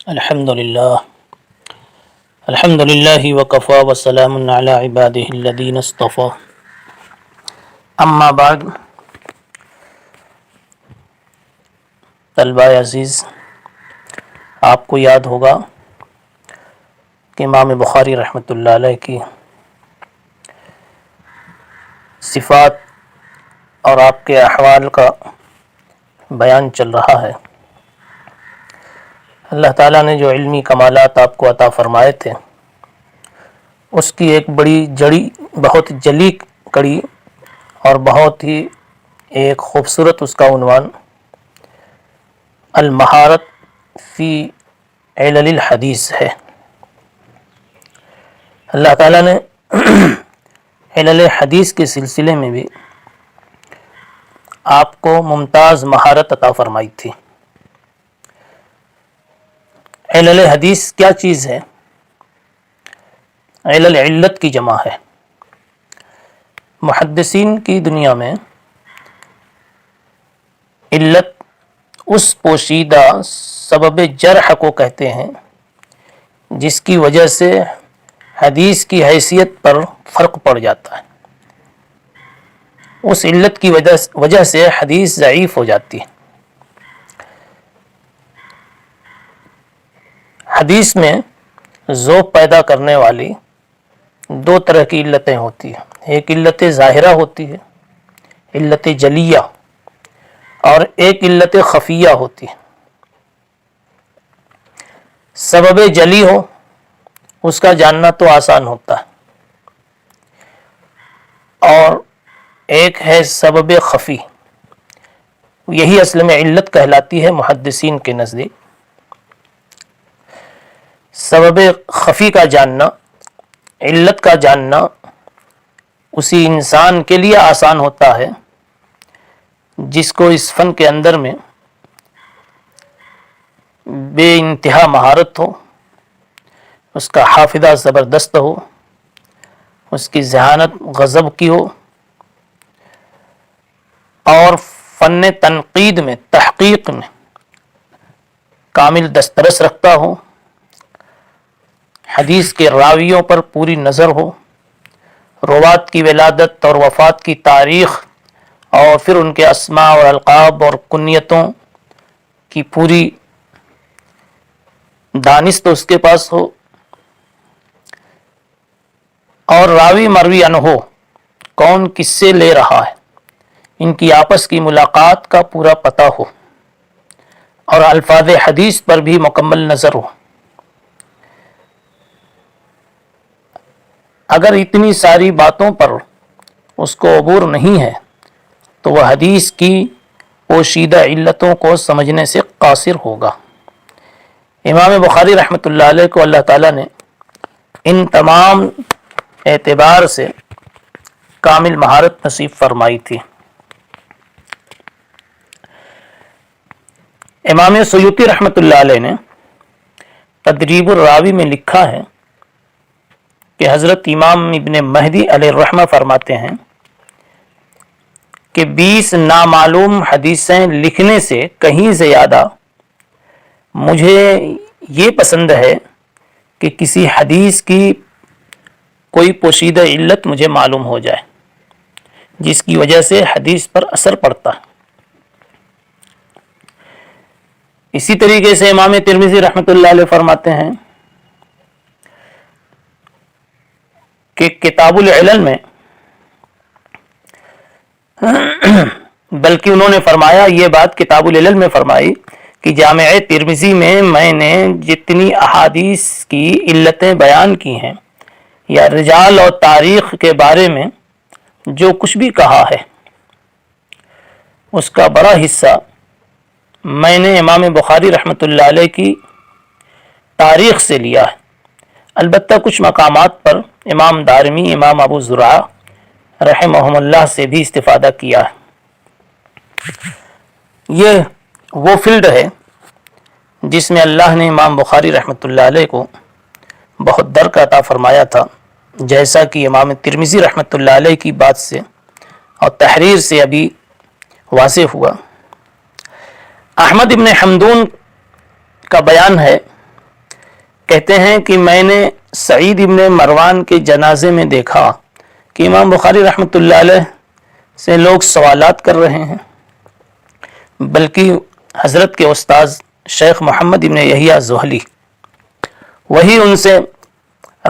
الحمد للہ وکفى وسلام علی عبادہ الذین اصطفى اما بعد. طلبہ عزیز، آپ کو یاد ہوگا کہ امام بخاری رحمۃ اللہ علیہ کی صفات اور آپ کے احوال کا بیان چل رہا ہے. اللہ تعالیٰ نے جو علمی کمالات آپ کو عطا فرمائے تھے، اس کی ایک بڑی بہت جلی کڑی اور بہت ہی ایک خوبصورت اس کا عنوان المہارت فی علل الحدیث ہے. اللہ تعالیٰ نے علل حدیث کے سلسلے میں بھی آپ کو ممتاز مہارت عطا فرمائی تھی. علل حدیث کیا چیز ہے؟ علل علت کی جمع ہے. محدثین کی دنیا میں علت اس پوشیدہ سبب جرح کو کہتے ہیں جس کی وجہ سے حدیث کی حیثیت پر فرق پڑ جاتا ہے. اس علت کی وجہ سے حدیث ضعیف ہو جاتی ہے. حدیث میں ذوق پیدا کرنے والی دو طرح کی علتیں ہوتی ہیں. ایک علت ظاہرہ ہوتی ہے، علت جلیہ، اور ایک علت خفیہ ہوتی ہے. سبب جلی ہو اس کا جاننا تو آسان ہوتا ہے، اور ایک ہے سبب خفی. یہی اصل میں علت کہلاتی ہے محدثین کے نزدیک. سبب خفی کا جاننا، علت کا جاننا اسی انسان کے لیے آسان ہوتا ہے جس کو اس فن کے اندر میں بے انتہا مہارت ہو، اس کا حافظہ زبردست ہو، اس کی ذہانت غضب کی ہو، اور فن تنقید میں، تحقیق میں کامل دسترس رکھتا ہو، حدیث کے راویوں پر پوری نظر ہو، روات کی ولادت اور وفات کی تاریخ اور پھر ان کے اسماء اور القاب اور کنیتوں کی پوری دانش تو اس کے پاس ہو، اور راوی مروی عنہ ہو، کون کس سے لے رہا ہے، ان کی آپس کی ملاقات کا پورا پتہ ہو، اور الفاظ حدیث پر بھی مکمل نظر ہو. اگر اتنی ساری باتوں پر اس کو عبور نہیں ہے تو وہ حدیث کی پوشیدہ علتوں کو سمجھنے سے قاصر ہوگا. امام بخاری رحمۃ اللہ علیہ کو اللہ تعالیٰ نے ان تمام اعتبار سے کامل مہارت نصیب فرمائی تھی. امام سیوطی رحمۃ اللہ علیہ نے تدریب الراوی میں لکھا ہے کہ حضرت امام ابن مہدی علیہ الرحمہ فرماتے ہیں کہ 20 نامعلوم حدیثیں لکھنے سے کہیں زیادہ مجھے یہ پسند ہے کہ کسی حدیث کی کوئی پوشیدہ علت مجھے معلوم ہو جائے جس کی وجہ سے حدیث پر اثر پڑتا ہے. اسی طریقے سے امام ترمذی رحمۃ اللہ علیہ فرماتے ہیں کہ کتاب العلل میں، بلکہ انہوں نے فرمایا یہ بات کتاب العلل میں فرمائی کہ جامع ترمذی میں نے جتنی احادیث کی علتیں بیان کی ہیں یا رجال اور تاریخ کے بارے میں جو کچھ بھی کہا ہے اس کا بڑا حصہ میں نے امام بخاری رحمۃ اللہ علیہ کی تاریخ سے لیا ہے. البتہ کچھ مقامات پر امام دارمی، امام ابو زرعہ رحمہم اللہ سے بھی استفادہ کیا ہے. یہ وہ فیلڈ ہے جس میں اللہ نے امام بخاری رحمۃ اللہ علیہ کو بہت درک عطا فرمایا تھا، جیسا کہ امام ترمذی رحمۃ اللہ علیہ کی بات سے اور تحریر سے ابھی واضح ہوا. احمد ابن حمدون کا بیان ہے کہتے ہیں کہ میں نے سعید ابن مروان کے جنازے میں دیکھا کہ امام بخاری رحمۃ اللہ علیہ سے لوگ سوالات کر رہے ہیں، بلکہ حضرت کے استاذ شیخ محمد ابن یحییٰ زہلی وہی ان سے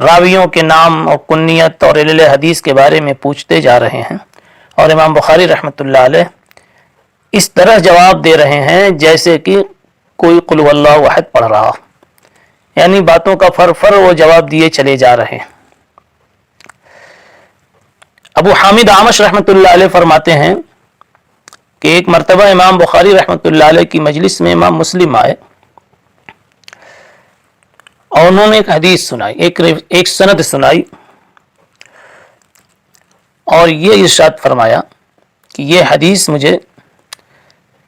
راویوں کے نام اور کنیت اور علل حدیث کے بارے میں پوچھتے جا رہے ہیں، اور امام بخاری رحمۃ اللہ علیہ اس طرح جواب دے رہے ہیں جیسے کہ کوئی قل هو اللہ احد پڑھ رہا، یعنی باتوں کا فر وہ جواب دیے چلے جا رہے ہیں۔ ابو حامد اعمش رحمۃ اللہ علیہ فرماتے ہیں کہ ایک مرتبہ امام بخاری رحمۃ اللہ علیہ کی مجلس میں امام مسلم آئے اور انہوں نے ایک حدیث سنائی، ایک سند سنائی، اور یہ ارشاد فرمایا کہ یہ حدیث مجھے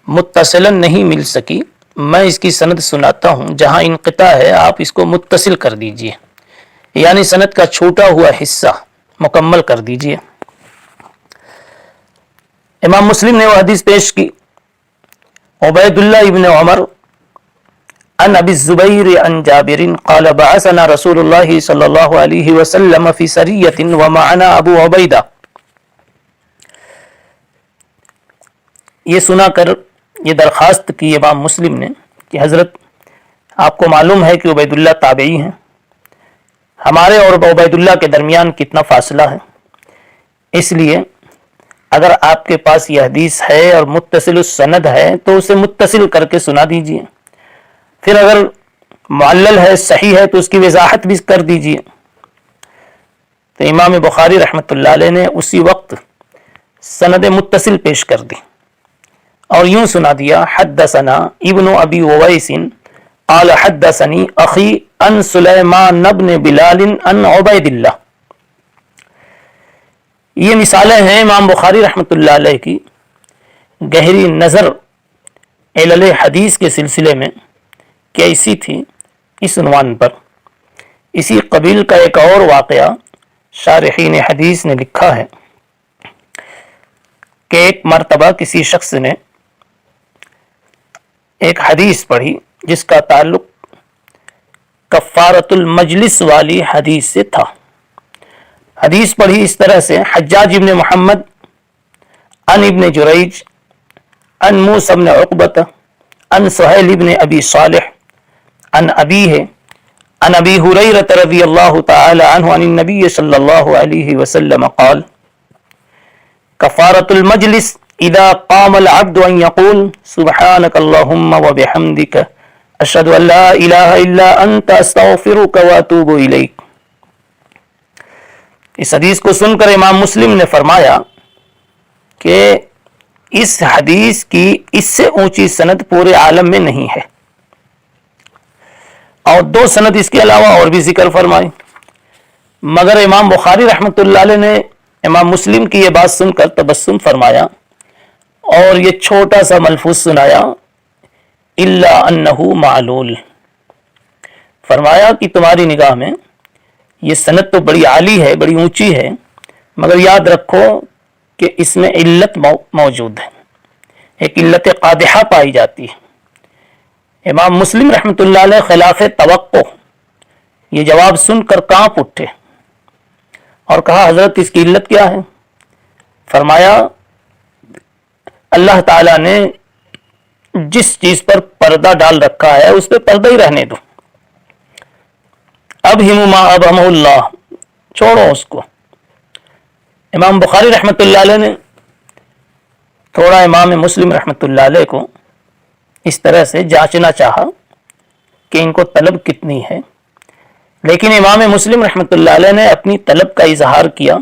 متصلاً نہیں مل سکی، میں اس کی سند سناتا ہوں، جہاں انقطاع ہے آپ اس کو متصل کر دیجئے، یعنی سند کا چھوٹا ہوا حصہ مکمل کر دیجئے۔ امام مسلم نے وہ حدیث پیش کی، عبید اللہ ابن عمر عن ابی الزبیر عن جابر قال بعثنا رسول اللہ صلی اللہ علیہ وسلم فی سریۃ ومعنا ابو عبیدہ۔ یہ سنا کر یہ درخواست کی امام مسلم نے کہ حضرت آپ کو معلوم ہے کہ عبید اللہ تابعی ہیں، ہمارے اور عبید اللہ کے درمیان کتنا فاصلہ ہے، اس لیے اگر آپ کے پاس یہ حدیث ہے اور متصل السند ہے تو اسے متصل کر کے سنا دیجئے، پھر اگر معلل ہے صحیح ہے تو اس کی وضاحت بھی کر دیجئے۔ تو امام بخاری رحمۃ اللہ علیہ نے اسی وقت سند متصل پیش کر دی اور یوں سنا دیا، حدثنا ابن ابی اویس قال حدثنی اخی عن سلیمان بن بلال عن عبید اللہ۔ یہ مثالیں ہیں امام بخاری رحمۃ اللہ علیہ کی گہری نظر علل حدیث کے سلسلے میں کیسی تھی، اس عنوان پر اسی قبیل کا ایک اور واقعہ شارحین حدیث نے لکھا ہے کہ ایک مرتبہ کسی شخص نے ایک حدیث پڑھی جس کا تعلق کفارۃ المجلس والی حدیث سے تھا۔ حدیث پڑھی اس طرح سے، حجاج ابن محمد عن ابن جریج عن موسیٰ بن عقبۃ عن سہیل ابن ابی صالح عن ابیہ عن ابی ہریرہ رضی اللہ تعالی عنہ عن النبی صلی اللہ علیہ وسلم قال کفارۃ المجلس اذا قام العبد ان يقول سبحانك اللهم وبحمدك اشهد ان لا اله الا انت استغفرك واتوب اليك۔ اس حدیث کو سن کر امام مسلم نے فرمایا کہ اس حدیث کی اس سے اونچی سند پورے عالم میں نہیں ہے، اور دو سند اس کے علاوہ اور بھی ذکر فرمائی، مگر امام بخاری رحمۃ اللہ علیہ نے امام مسلم کی یہ بات سن کر تبسم فرمایا اور یہ چھوٹا سا ملفوظ سنایا، الا انہ معلول، فرمایا کہ تمہاری نگاہ میں یہ سند تو بڑی عالی ہے، بڑی اونچی ہے، مگر یاد رکھو کہ اس میں علت موجود ہے، ایک علت قادحہ پائی جاتی ہے۔ امام مسلم رحمۃ اللہ علیہ خلاف توقع یہ جواب سن کر کانپ اٹھے اور کہا حضرت اس کی علت کیا ہے؟ فرمایا اللہ تعالیٰ نے جس چیز پر پردہ ڈال رکھا ہے اس پہ پردہ ہی رہنے دو، ابہم ما ابہمہ اللہ، چھوڑو اس کو۔ امام بخاری رحمۃ اللہ علیہ نے تھوڑا امام مسلم رحمۃ اللہ علیہ کو اس طرح سے جانچنا چاہا کہ ان کو طلب کتنی ہے، لیکن امام مسلم رحمۃ اللہ علیہ نے اپنی طلب کا اظہار کیا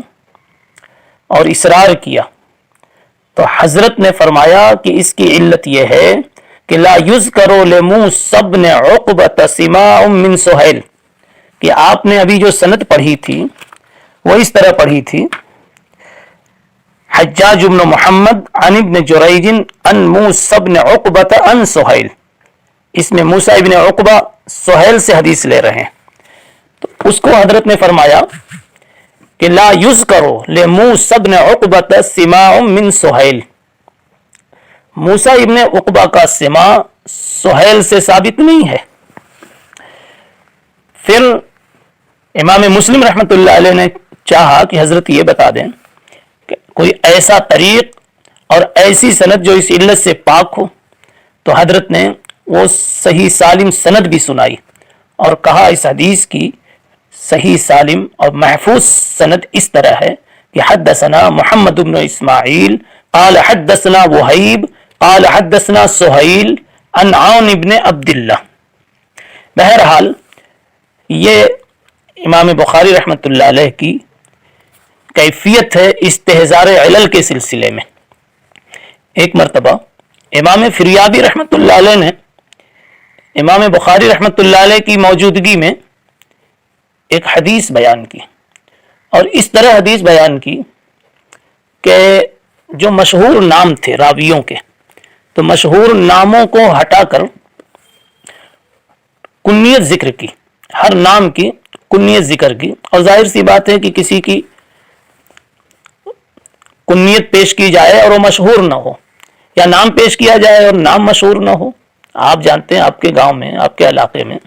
اور اصرار کیا، تو حضرت نے فرمایا کہ اس کی علت یہ ہے کہ لا یذکر لموسیٰ بن عقبۃ سماع من سہیل، کہ آپ نے ابھی جو سند پڑھی تھی وہ اس طرح پڑھی تھی، حجاج بن محمد عن ابن جریج عن موسیٰ بن عقبۃ عن سہیل، اس میں موسیٰ ابن عقبہ سہیل سے حدیث لے رہے ہیں، تو اس کو حضرت نے فرمایا کہ لا یذکر لموسیٰ بن عقبۃ سماع من سہیل، موسیٰ ابن عقبہ کا سماع سہیل سے ثابت نہیں ہے۔ پھر امام مسلم رحمۃ اللہ علیہ نے چاہا کہ حضرت یہ بتا دیں کہ کوئی ایسا طریق اور ایسی سند جو اس علت سے پاک ہو، تو حضرت نے وہ صحیح سالم سند بھی سنائی اور کہا اس حدیث کی صحیح سالم اور محفوظ سند اس طرح ہے کہ حدثنا محمد بن اسماعیل قال حدثنا وہیب قال حدثنا سہیل عن عون ابن عبداللہ۔ بہرحال یہ امام بخاری رحمۃ اللہ علیہ کی کیفیت ہے استحضار علل کے سلسلے میں۔ ایک مرتبہ امام فریابی رحمۃ اللہ علیہ نے امام بخاری رحمۃ اللہ علیہ کی موجودگی میں ایک حدیث بیان کی، اور اس طرح حدیث بیان کی کہ جو مشہور نام تھے راویوں کے، تو مشہور ناموں کو ہٹا کر کنیت ذکر کی، ہر نام کی کنیت ذکر کی، اور ظاہر سی بات ہے کہ کسی کی کنیت پیش کی جائے اور وہ مشہور نہ ہو، یا نام پیش کیا جائے اور نام مشہور نہ ہو۔ آپ جانتے ہیں آپ کے گاؤں میں، آپ کے علاقے میں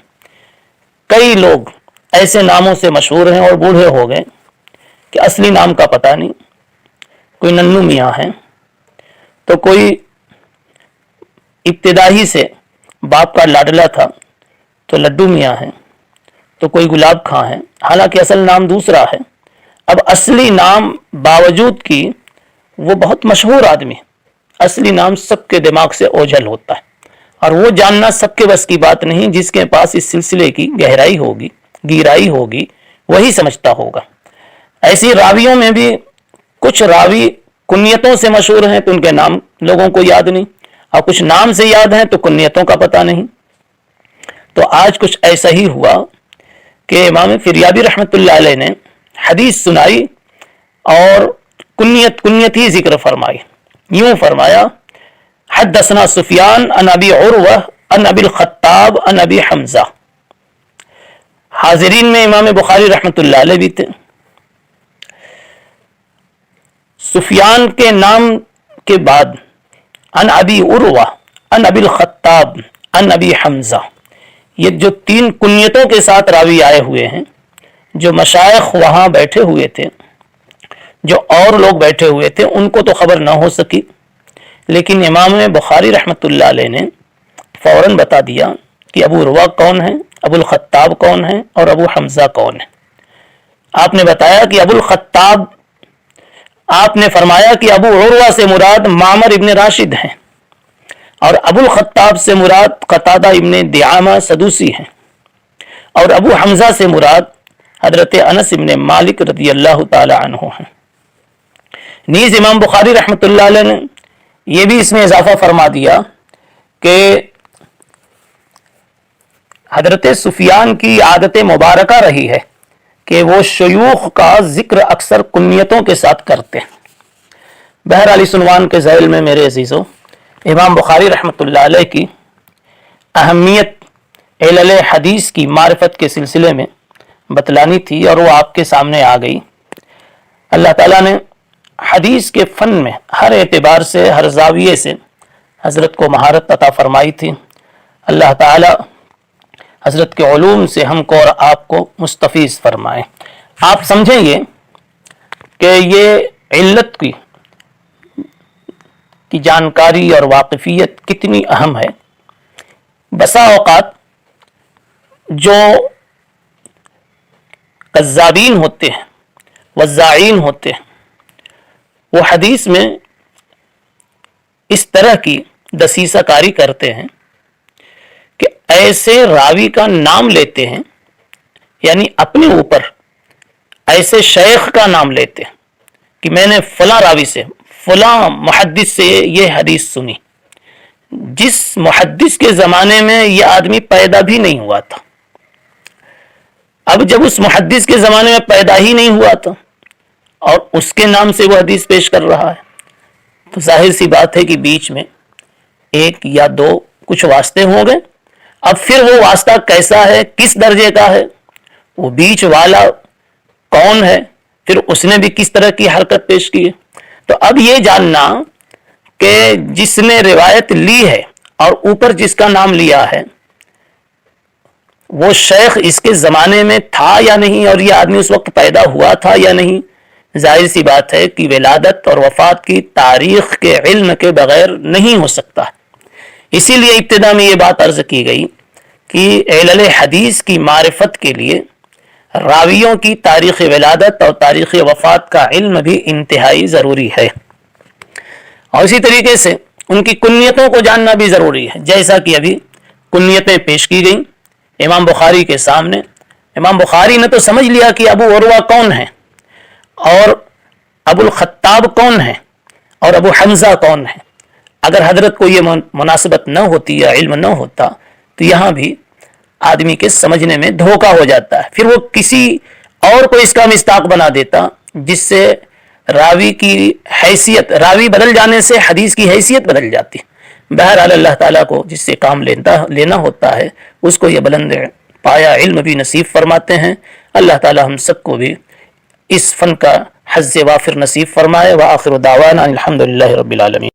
کئی لوگ ایسے ناموں سے مشہور ہیں اور بوڑھے ہو گئے کہ اصلی نام کا پتہ نہیں۔ کوئی ننو میاں ہے، تو کوئی ابتدائی سے باپ کا لاڈلا تھا تو لڈو میاں ہے، تو کوئی گلاب خاں ہے، حالانکہ اصل نام دوسرا ہے۔ اب اصلی نام باوجود کی وہ بہت مشہور آدمی، اصلی نام سب کے دماغ سے اوجھل ہوتا ہے، اور وہ جاننا سب کے بس کی بات نہیں۔ جس کے پاس اس سلسلے کی گہرائی ہوگی، گہرائی ہوگی، وہی سمجھتا ہوگا۔ ایسی راویوں میں بھی کچھ راوی کنیتوں سے مشہور ہیں تو ان کے نام لوگوں کو یاد نہیں، اور کچھ نام سے یاد ہیں تو کنیتوں کا پتہ نہیں۔ تو آج کچھ ایسا ہی ہوا کہ امام فریابی رحمۃ اللہ علیہ نے حدیث سنائی اور کنیت ہی ذکر فرمائی۔ یوں فرمایا حدثنا سفیان عن ابی عروہ عن ابی الخطاب عن ابی حمزہ۔ حاضرین میں امام بخاری رحمۃ اللہ علیہ بھی تھے۔ سفیان کے نام کے بعد عن ابی عروہ عن ابی الخطاب عن ابی حمزہ، یہ جو تین کنیتوں کے ساتھ راوی آئے ہوئے ہیں، جو مشائخ وہاں بیٹھے ہوئے تھے، جو اور لوگ بیٹھے ہوئے تھے، ان کو تو خبر نہ ہو سکی، لیکن امام بخاری رحمۃ اللہ علیہ نے فوراً بتا دیا کہ ابو عروہ کون ہے، ابو الخطاب کون ہے اور ابو حمزہ کون ہے۔ آپ نے بتایا کہ ابو الخطاب، آپ نے فرمایا کہ ابو عروہ سے مراد معمر ابن راشد ہیں، اور ابو الخطاب سے مراد قتادہ ابن دعامہ سدوسی ہیں، اور ابو حمزہ سے مراد حضرت انس ابن مالک رضی اللہ تعالی عنہ ہیں۔ نیز امام بخاری رحمۃ اللہ علیہ نے یہ بھی اس میں اضافہ فرما دیا کہ حضرت سفیان کی عادت مبارکہ رہی ہے کہ وہ شیوخ کا ذکر اکثر کنیتوں کے ساتھ کرتے ہیں۔ بہرحال اس عنوان کے ذیل میں میرے عزیزوں، امام بخاری رحمۃ اللہ علیہ کی اہمیت علل حدیث کی معرفت کے سلسلے میں بتلانی تھی، اور وہ آپ کے سامنے آ گئی۔ اللہ تعالیٰ نے حدیث کے فن میں ہر اعتبار سے، ہر زاویے سے حضرت کو مہارت عطا فرمائی تھی۔ اللہ تعالیٰ حضرت کے علوم سے ہم کو اور آپ کو مستفیض فرمائے۔ آپ سمجھیں یہ کہ یہ علت کی جانکاری اور واقفیت کتنی اہم ہے۔ بسا اوقات جو کذابین ہوتے ہیں، وزاعین ہوتے ہیں، وہ حدیث میں اس طرح کی دسیسہ کاری کرتے ہیں کہ ایسے راوی کا نام لیتے ہیں، یعنی اپنے اوپر ایسے شیخ کا نام لیتے ہیں کہ میں نے فلاں راوی سے، فلاں محدث سے یہ حدیث سنی، جس محدث کے زمانے میں یہ آدمی پیدا بھی نہیں ہوا تھا۔ اب جب اس محدث کے زمانے میں پیدا ہی نہیں ہوا تھا اور اس کے نام سے وہ حدیث پیش کر رہا ہے، تو ظاہر سی بات ہے کہ بیچ میں ایک یا دو کچھ واسطے ہوں گے۔ اب پھر وہ واسطہ کیسا ہے، کس درجے کا ہے، وہ بیچ والا کون ہے، پھر اس نے بھی کس طرح کی حرکت پیش کی ہے۔ تو اب یہ جاننا کہ جس نے روایت لی ہے اور اوپر جس کا نام لیا ہے وہ شیخ اس کے زمانے میں تھا یا نہیں اور یہ آدمی اس وقت پیدا ہوا تھا یا نہیں. ظاہر سی بات ہے کہ ولادت اور وفات کی تاریخ کے علم کے بغیر نہیں ہو سکتا. اسی لیے ابتدا میں یہ بات عرض کی گئی کہ علل حدیث کی معرفت کے لیے راویوں کی تاریخ ولادت اور تاریخ وفات کا علم بھی انتہائی ضروری ہے. اور اسی طریقے سے ان کی کنیتوں کو جاننا بھی ضروری ہے. جیسا کہ ابھی کنیتیں پیش کی گئیں امام بخاری کے سامنے. امام بخاری نے تو سمجھ لیا کہ ابو عروہ کون ہے اور ابو الخطاب کون ہے اور ابو حمزہ کون ہے. اگر حضرت کو یہ مناسبت نہ ہوتی یا علم نہ ہوتا تو یہاں بھی آدمی کے سمجھنے میں دھوکہ ہو جاتا ہے. پھر وہ کسی اور کو اس کا مصداق بنا دیتا جس سے راوی کی حیثیت، راوی بدل جانے سے حدیث کی حیثیت بدل جاتی. بہرحال اللہ تعالیٰ کو جس سے کام لینا ہوتا ہے اس کو یہ بلند پایا علم بھی نصیب فرماتے ہیں. اللہ تعالیٰ ہم سب کو بھی اس فن کا حظ وافر نصیب فرمائے. وآخر دعوانا الحمدللہ رب العالمین.